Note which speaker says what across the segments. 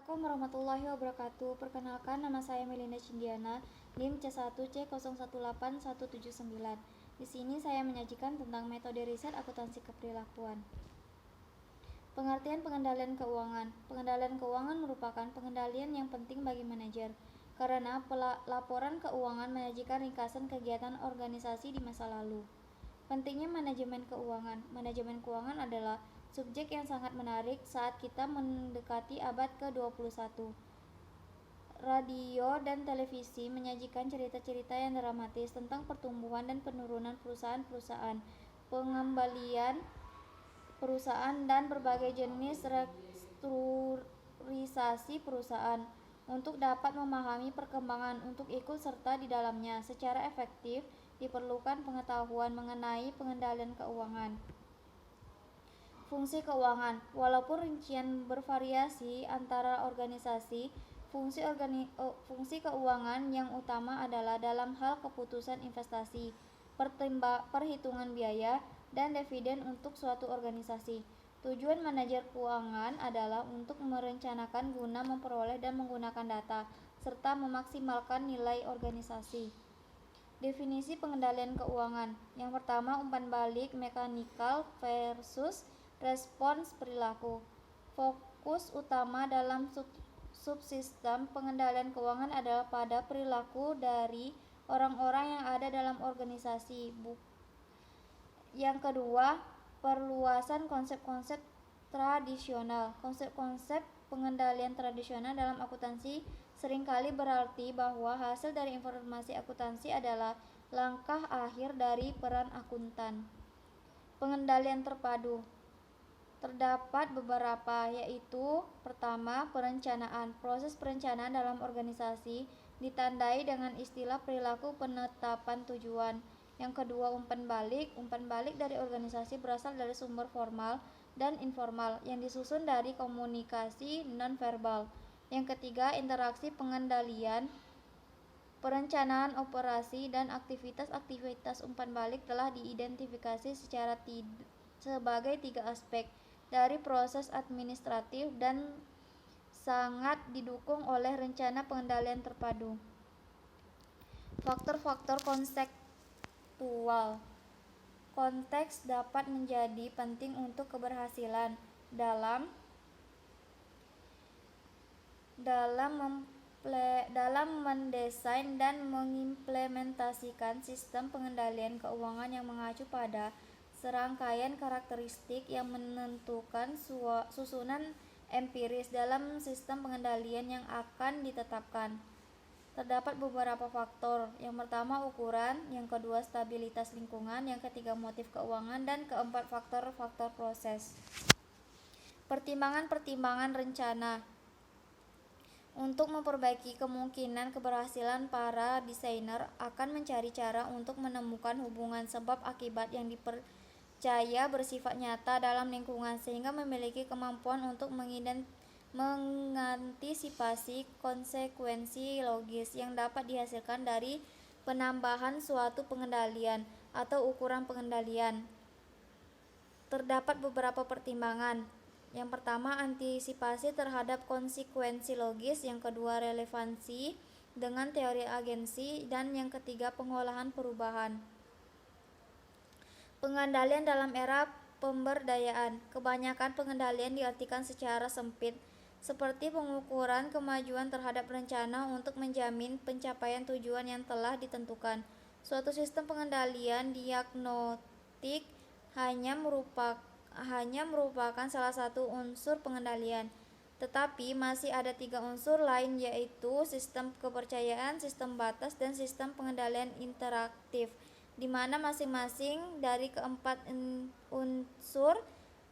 Speaker 1: Assalamualaikum warahmatullahi wabarakatuh. Perkenalkan, nama saya Melinda Cindiana, NIM C1C018179. Di sini saya menyajikan tentang metode riset akuntansi keperilakuan. Pengertian pengendalian keuangan. Pengendalian keuangan merupakan pengendalian yang penting bagi manajer, karena laporan keuangan menyajikan ringkasan kegiatan organisasi di masa lalu. Pentingnya manajemen keuangan. Manajemen keuangan adalah subjek yang sangat menarik saat kita mendekati abad ke-21. Radio dan televisi menyajikan cerita-cerita yang dramatis tentang pertumbuhan dan penurunan perusahaan-perusahaan, pengembalian perusahaan, dan berbagai jenis restrukturisasi perusahaan. Untuk dapat memahami perkembangan untuk ikut serta di dalamnya secara efektif, diperlukan pengetahuan mengenai pengendalian keuangan. Fungsi keuangan. Walaupun rincian bervariasi antara organisasi, fungsi keuangan yang utama adalah dalam hal keputusan investasi, perhitungan biaya, dan dividen untuk suatu organisasi. Tujuan manajer keuangan adalah untuk merencanakan guna memperoleh dan menggunakan data, serta memaksimalkan nilai organisasi. Definisi pengendalian keuangan. Yang pertama, umpan balik mekanikal versus respons perilaku. Fokus utama dalam subsistem pengendalian keuangan adalah pada perilaku dari orang-orang yang ada dalam organisasi. Yang kedua, perluasan konsep-konsep tradisional. Konsep-konsep pengendalian tradisional dalam akuntansi seringkali berarti bahwa hasil dari informasi akuntansi adalah langkah akhir dari peran akuntan. Pengendalian terpadu. Terdapat beberapa, yaitu pertama, perencanaan. Proses perencanaan dalam organisasi ditandai dengan istilah perilaku penetapan tujuan. Yang kedua, umpan balik. Umpan balik dari organisasi berasal dari sumber formal dan informal yang disusun dari komunikasi nonverbal. Yang ketiga, interaksi pengendalian. Perencanaan operasi dan aktivitas-aktivitas umpan balik telah diidentifikasi sebagai tiga aspek dari proses administratif dan sangat didukung oleh rencana pengendalian terpadu. Faktor-faktor konseptual. Konteks dapat menjadi penting untuk keberhasilan dalam mendesain dan mengimplementasikan sistem pengendalian keuangan yang mengacu pada serangkaian karakteristik yang menentukan susunan empiris dalam sistem pengendalian yang akan ditetapkan. Terdapat beberapa faktor. Yang pertama, ukuran. Yang kedua, stabilitas lingkungan. Yang ketiga, motif keuangan. Dan keempat, faktor-faktor proses. Pertimbangan-pertimbangan rencana. Untuk memperbaiki kemungkinan keberhasilan, para desainer akan mencari cara untuk menemukan hubungan sebab akibat yang dipercaya bersifat nyata dalam lingkungan, sehingga memiliki kemampuan untuk mengantisipasi konsekuensi logis yang dapat dihasilkan dari penambahan suatu pengendalian atau ukuran pengendalian. Terdapat beberapa pertimbangan. Yang pertama, antisipasi terhadap konsekuensi logis. Yang kedua, relevansi dengan teori agensi. Dan yang ketiga, pengolahan perubahan. Pengendalian dalam era pemberdayaan. Kebanyakan pengendalian diartikan secara sempit, seperti pengukuran kemajuan terhadap rencana untuk menjamin pencapaian tujuan yang telah ditentukan. Suatu sistem pengendalian diagnostik hanya merupakan salah satu unsur pengendalian, tetapi masih ada tiga unsur lain, yaitu sistem kepercayaan, sistem batas, dan sistem pengendalian interaktif, di mana masing-masing dari keempat unsur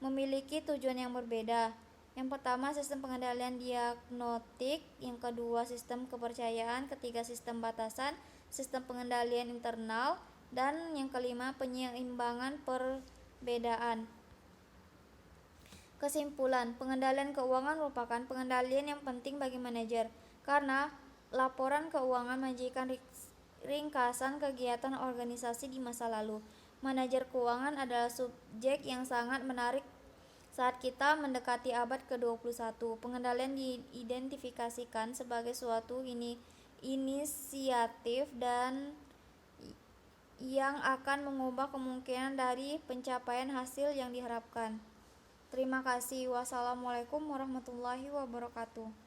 Speaker 1: memiliki tujuan yang berbeda. Yang pertama, sistem pengendalian diagnostik. Yang kedua, sistem kepercayaan. Ketiga, sistem batasan, sistem pengendalian internal. Dan yang kelima, penyeimbangan perbedaan. Kesimpulan, pengendalian keuangan merupakan pengendalian yang penting bagi manajer, karena laporan keuangan menyajikan ringkasan kegiatan organisasi di masa lalu. Manajer keuangan adalah subjek yang sangat menarik Saat kita mendekati abad ke-21, pengendalian diidentifikasikan sebagai suatu inisiatif dan yang akan mengubah kemungkinan dari pencapaian hasil yang diharapkan. Terima kasih. Wassalamualaikum warahmatullahi wabarakatuh.